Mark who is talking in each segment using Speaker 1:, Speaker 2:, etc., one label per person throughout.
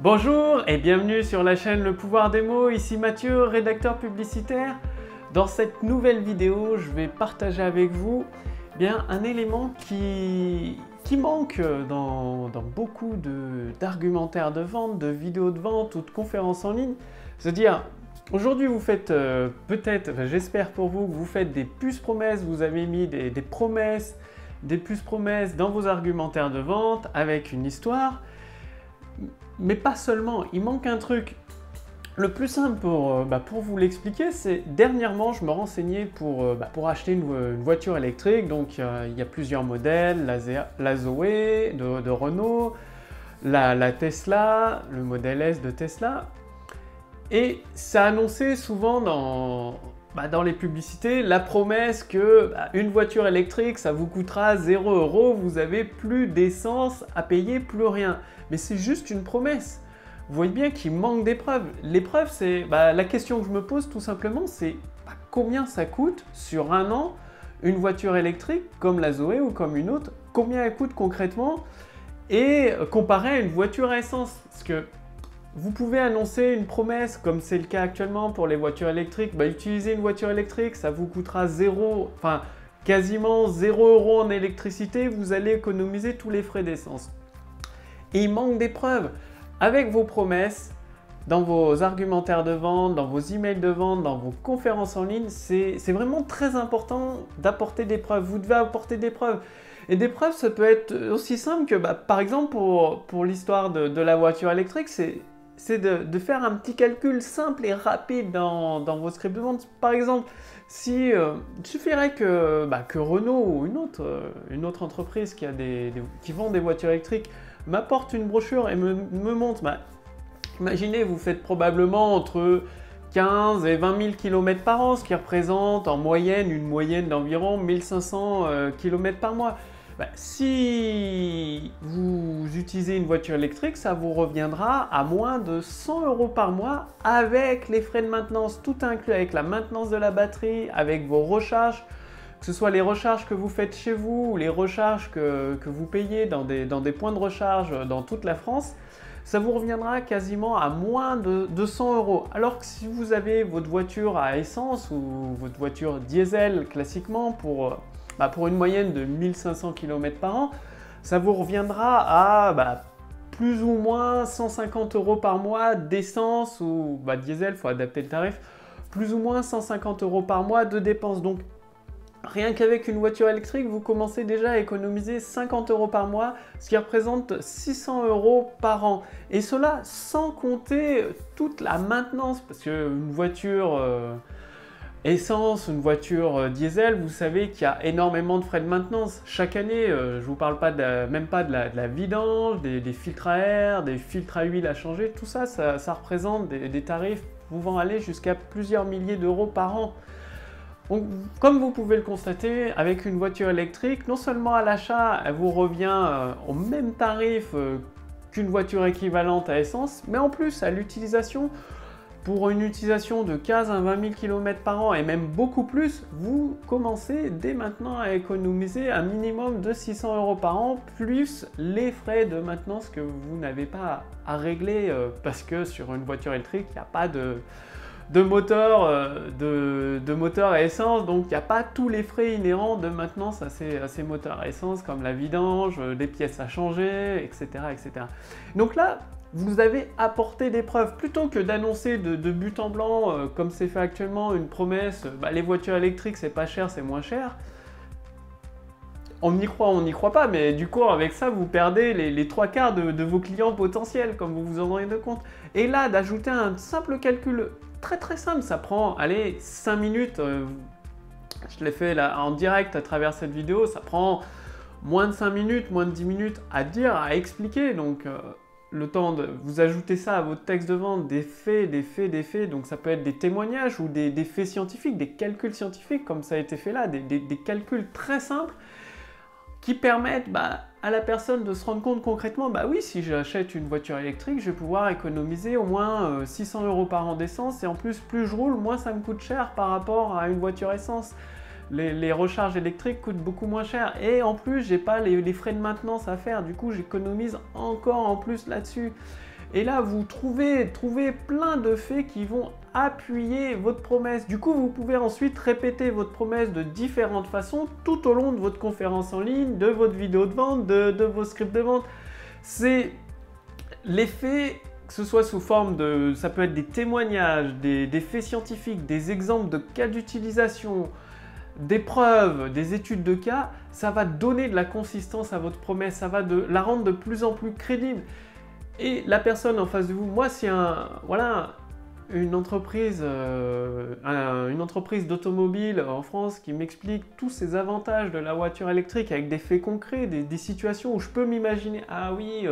Speaker 1: Bonjour et bienvenue sur la chaîne Le Pouvoir des mots, ici Mathieu, rédacteur publicitaire. Dans cette nouvelle vidéo, je vais partager avec vous un élément qui manque dans beaucoup d'argumentaires de vente, de vidéos de vente ou de conférences en ligne. C'est-à-dire, aujourd'hui vous faites peut-être, j'espère pour vous, que vous faites des puces promesses, vous avez mis des promesses, des puces promesses dans vos argumentaires de vente avec une histoire. Mais pas seulement, il manque un truc. Le plus simple pour vous l'expliquer, c'est dernièrement je me renseignais pour acheter une voiture électrique. Donc il y a plusieurs modèles, la Zoé de Renault, la Tesla, le modèle S de Tesla. Et ça annonçait souvent dans les publicités la promesse que une voiture électrique ça vous coûtera 0 €, vous n'avez plus d'essence à payer, plus rien. Mais c'est juste une promesse. Vous voyez bien qu'il manque des preuves. Les preuves, c'est la question que je me pose tout simplement, c'est combien ça coûte sur un an une voiture électrique comme la Zoé ou comme une autre, combien elle coûte concrètement et comparé à une voiture à essence. Parce que vous pouvez annoncer une promesse, comme c'est le cas actuellement pour les voitures électriques, utiliser une voiture électrique, ça vous coûtera quasiment 0 € en électricité, vous allez économiser tous les frais d'essence. Et il manque des preuves. Avec vos promesses, dans vos argumentaires de vente, dans vos emails de vente, dans vos conférences en ligne, c'est vraiment très important d'apporter des preuves. Vous devez apporter des preuves. Et des preuves, ça peut être aussi simple que, par exemple, pour l'histoire de la voiture électrique, c'est de faire un petit calcul simple et rapide dans vos scripts de vente. Par exemple, il suffirait que Renault ou une autre entreprise qui vend des voitures électriques m'apporte une brochure et me montre, imaginez, vous faites probablement entre 15 et 20 000 km par an, ce qui représente en moyenne une moyenne d'environ 1500 km par mois. Si vous utilisez une voiture électrique, ça vous reviendra à moins de 100 € par mois avec les frais de maintenance, tout inclus, avec la maintenance de la batterie, avec vos recharges, que ce soit les recharges que vous faites chez vous ou les recharges que vous payez dans des points de recharge dans toute la France, ça vous reviendra quasiment à moins de 100 €. Alors que si vous avez votre voiture à essence ou votre voiture diesel classiquement pour une moyenne de 1500 km par an, ça vous reviendra à plus ou moins 150 € par mois d'essence ou diesel, il faut adapter le tarif, plus ou moins 150 € par mois de dépenses. Donc rien qu'avec une voiture électrique, vous commencez déjà à économiser 50 € par mois, ce qui représente 600 € par an. Et cela sans compter toute la maintenance, parce qu'une voiture essence, une voiture diesel, vous savez qu'il y a énormément de frais de maintenance. Chaque année, je ne vous parle même pas de la vidange, des filtres à air, des filtres à huile à changer, tout ça, ça représente des tarifs pouvant aller jusqu'à plusieurs milliers d'euros par an. Donc, comme vous pouvez le constater, avec une voiture électrique, non seulement à l'achat, elle vous revient au même tarif qu'une voiture équivalente à essence, mais en plus à l'utilisation, pour une utilisation de 15 à 20 000 km par an et même beaucoup plus, vous commencez dès maintenant à économiser un minimum de 600 € par an, plus les frais de maintenance que vous n'avez pas à régler parce que sur une voiture électrique, il n'y a pas de moteur à essence, donc il n'y a pas tous les frais inhérents de maintenance à ces moteurs à essence comme la vidange, des pièces à changer, etc., etc. Donc là, vous avez apporté des preuves. Plutôt que d'annoncer de but en blanc, comme c'est fait actuellement, une promesse, les voitures électriques c'est pas cher, c'est moins cher. On y croit, on n'y croit pas, mais du coup avec ça vous perdez les 3/4 de vos clients potentiels, comme vous vous en rendez compte. Et là, d'ajouter un simple calcul très très simple, ça prend, 5 minutes, je l'ai fait là en direct à travers cette vidéo, ça prend moins de 5 minutes, moins de 10 minutes à dire, à expliquer, donc le temps de vous ajouter ça à votre texte de vente, des faits, donc ça peut être des témoignages ou des faits scientifiques, des calculs scientifiques comme ça a été fait là, des calculs très simples qui permettent à la personne de se rendre compte concrètement, oui, si j'achète une voiture électrique, je vais pouvoir économiser au moins 600 € par an d'essence, et en plus je roule, moins ça me coûte cher par rapport à une voiture essence. Les recharges électriques coûtent beaucoup moins cher, et en plus j'ai pas les frais de maintenance à faire, du coup j'économise encore en plus là-dessus. Et là, vous trouvez plein de faits qui vont appuyer votre promesse. Du coup, vous pouvez ensuite répéter votre promesse de différentes façons tout au long de votre conférence en ligne, de votre vidéo de vente, de vos scripts de vente. C'est les faits, que ce soit sous forme de... ça peut être des témoignages, des faits scientifiques, des exemples de cas d'utilisation, des preuves, des études de cas, ça va donner de la consistance à votre promesse, ça va la rendre de plus en plus crédible. Et la personne en face de vous, moi, si une entreprise d'automobile en France qui m'explique tous ces avantages de la voiture électrique avec des faits concrets, des situations où je peux m'imaginer, ah oui,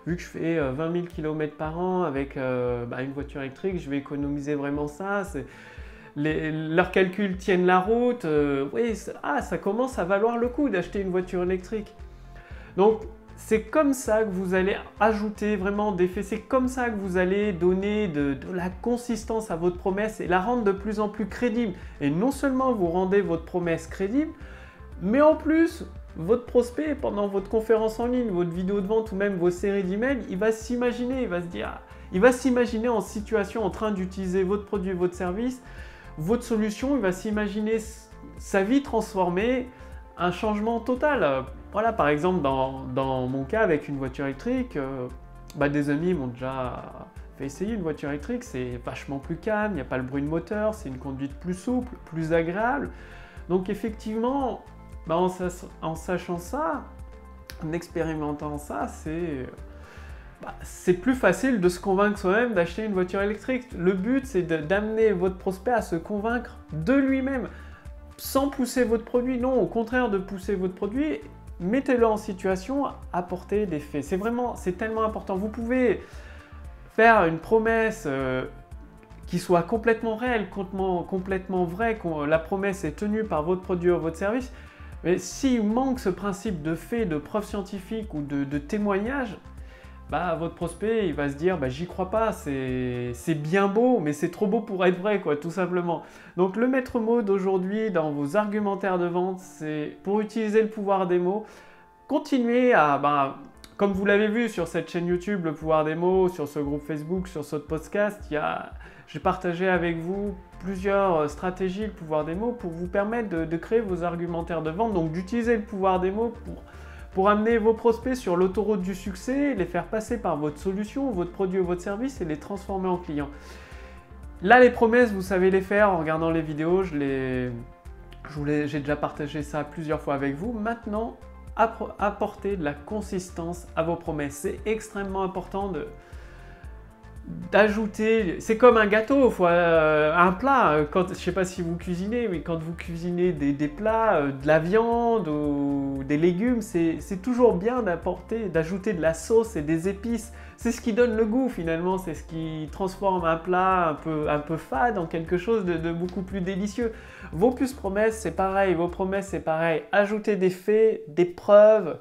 Speaker 1: vu que je fais 20 000 km par an avec une voiture électrique, je vais économiser vraiment ça. Leurs calculs tiennent la route, oui, ça commence à valoir le coup d'acheter une voiture électrique. Donc, c'est comme ça que vous allez ajouter vraiment des faits, c'est comme ça que vous allez donner de la consistance à votre promesse et la rendre de plus en plus crédible. Et non seulement vous rendez votre promesse crédible, mais en plus, votre prospect, pendant votre conférence en ligne, votre vidéo de vente ou même vos séries d'emails, il va s'imaginer, il va s'imaginer en situation en train d'utiliser votre produit, votre service, votre solution, il va s'imaginer sa vie transformée, un changement total. Voilà, par exemple, dans mon cas avec une voiture électrique, des amis m'ont déjà fait essayer une voiture électrique, c'est vachement plus calme, il n'y a pas le bruit de moteur, c'est une conduite plus souple, plus agréable. Donc effectivement, en sachant ça, en expérimentant ça, c'est plus facile de se convaincre soi-même d'acheter une voiture électrique. Le but, c'est d'amener votre prospect à se convaincre de lui-même, sans pousser votre produit. Non, au contraire de pousser votre produit, mettez-le en situation, apportez des faits. C'est tellement important. Vous pouvez faire une promesse qui soit complètement réelle, complètement vraie, que la promesse est tenue par votre produit ou votre service. Mais s'il manque ce principe de faits, de preuves scientifiques ou de témoignages, votre prospect, il va se dire j'y crois pas, c'est bien beau, mais c'est trop beau pour être vrai, quoi, tout simplement. Donc le maître mot d'aujourd'hui dans vos argumentaires de vente, c'est pour utiliser le pouvoir des mots, continuez à, comme vous l'avez vu sur cette chaîne YouTube, le pouvoir des mots, sur ce groupe Facebook, sur ce podcast, j'ai partagé avec vous plusieurs stratégies, le pouvoir des mots, pour vous permettre de créer vos argumentaires de vente, donc d'utiliser le pouvoir des mots pour amener vos prospects sur l'autoroute du succès, les faire passer par votre solution, votre produit ou votre service et les transformer en clients. Là, les promesses, vous savez les faire en regardant les vidéos, j'ai déjà partagé ça plusieurs fois avec vous. Maintenant, apportez de la consistance à vos promesses. C'est extrêmement important d'ajouter, c'est comme un gâteau, un plat, je ne sais pas si vous cuisinez, mais quand vous cuisinez des plats, de la viande ou des légumes, c'est toujours bien d'ajouter de la sauce et des épices. C'est ce qui donne le goût finalement, c'est ce qui transforme un plat un peu fade en quelque chose de beaucoup plus délicieux. Vos promesses, c'est pareil, ajoutez des faits, des preuves,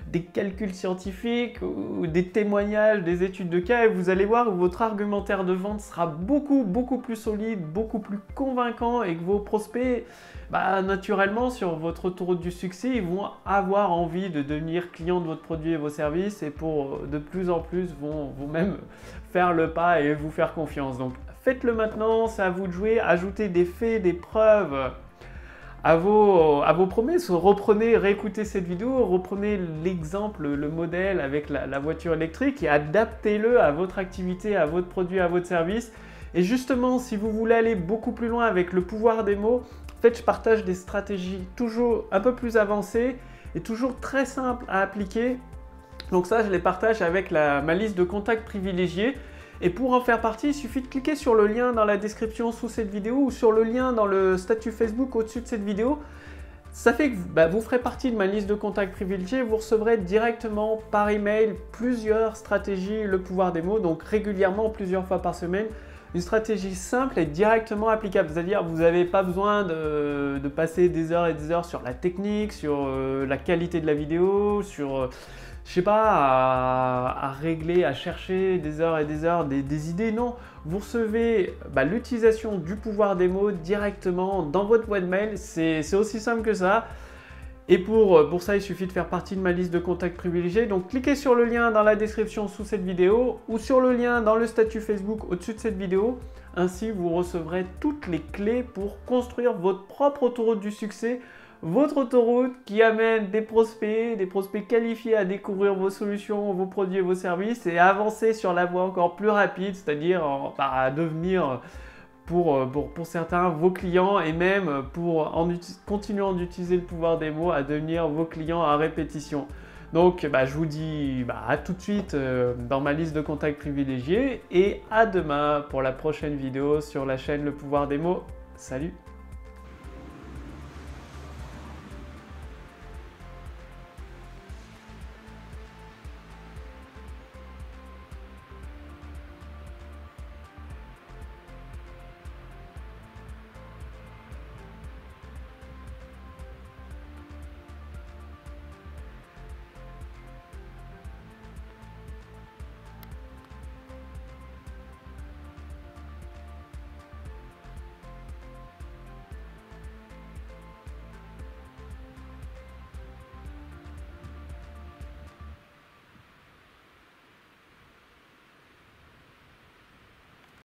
Speaker 1: des calculs scientifiques ou des témoignages, des études de cas, et vous allez voir que votre argumentaire de vente sera beaucoup plus solide, beaucoup plus convaincant, et que vos prospects, naturellement, sur votre autoroute du succès, ils vont avoir envie de devenir clients de votre produit et vos services, et de plus en plus vont même faire le pas et vous faire confiance. Donc faites-le maintenant, c'est à vous de jouer, ajoutez des faits, des preuves à vos promesses. Réécoutez cette vidéo, reprenez l'exemple, le modèle avec la voiture électrique et adaptez-le à votre activité, à votre produit, à votre service. Et justement, si vous voulez aller beaucoup plus loin avec le pouvoir des mots, en fait, je partage des stratégies toujours un peu plus avancées et toujours très simples à appliquer. Donc ça, je les partage avec ma liste de contacts privilégiés. Et pour en faire partie, il suffit de cliquer sur le lien dans la description sous cette vidéo ou sur le lien dans le statut Facebook au-dessus de cette vidéo. Ça fait que vous ferez partie de ma liste de contacts privilégiés, vous recevrez directement par email plusieurs stratégies, le pouvoir des mots, donc régulièrement, plusieurs fois par semaine. Une stratégie simple et directement applicable, c'est-à-dire vous n'avez pas besoin de passer des heures et des heures sur la technique, sur la qualité de la vidéo, sur... je sais pas, à régler, à chercher des heures et des heures, des idées, non. Vous recevez l'utilisation du pouvoir des mots directement dans votre boîte mail, c'est aussi simple que ça. Et pour ça, il suffit de faire partie de ma liste de contacts privilégiés. Donc cliquez sur le lien dans la description sous cette vidéo ou sur le lien dans le statut Facebook au-dessus de cette vidéo. Ainsi, vous recevrez toutes les clés pour construire votre propre autoroute du succès, votre autoroute qui amène des prospects qualifiés à découvrir vos solutions, vos produits et vos services et à avancer sur la voie encore plus rapide, c'est-à-dire à devenir pour certains vos clients et même continuant d'utiliser le pouvoir des mots à devenir vos clients à répétition. Donc je vous dis à tout de suite dans ma liste de contacts privilégiés et à demain pour la prochaine vidéo sur la chaîne Le Pouvoir des mots. Salut!